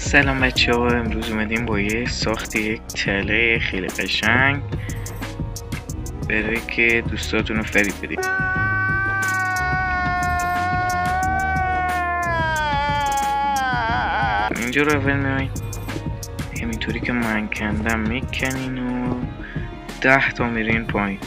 سلام بچه ها، امروز اومدیم با یه ساخت یک تله خیلی قشنگ برای که دوستاتون رو فریب بدید. اینجا رو اول میایین همینطوری که من کندم میکنین و 10 تا میرین پایین.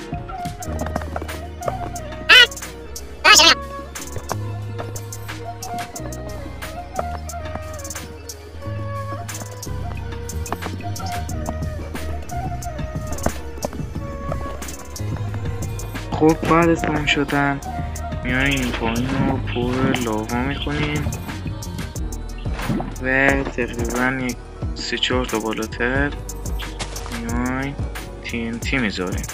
خب بعد از تمام شدن میایین این پایین رو پر لاوا میکنین و تقریبا یک 3-4 تا بالاتر میایین TNT میذارین.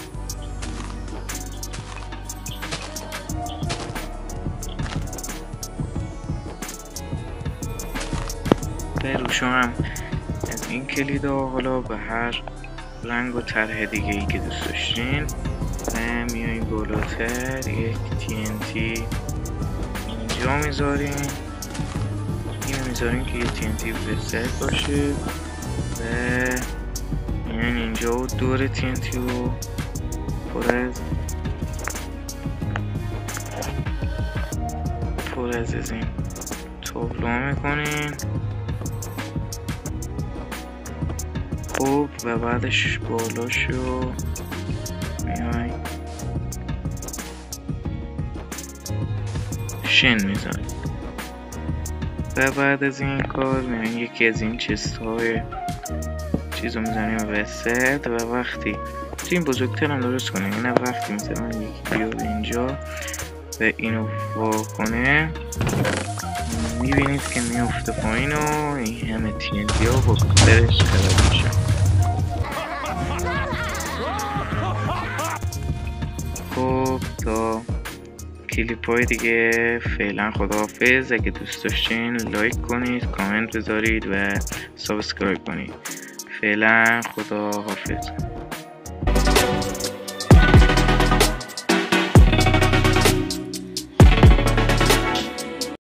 و روشون هم از این کلیدا حالا به هر رنگ و طرح دیگه ای که دوست داشتین و میایین بالاتر یک TNT اینجا میذارین. اینو میذارین که یه TNT وسط باشه و میایین اینجا و دور TNT رو پر از این تابلو میکنین. خب و بعدش بالاشو میای شن میزنید و بعد از این کار میایین یکی از این چست های چیز رو میزنیم وسط و وقتی تو این بزرگتر هم درست کنیم، اینه وقتی مثلا یکی بیاد اینجا و اینو واکنه میبینید که میفته پایین و این همه TNT ها با برش خراب میشه. خب تا کلیپ های دیگه فعلا خداحافظ. اگه دوست داشتین لایک کنید، کامنت بذارید و سابسکرایب کنید. فعلا خداحافظ.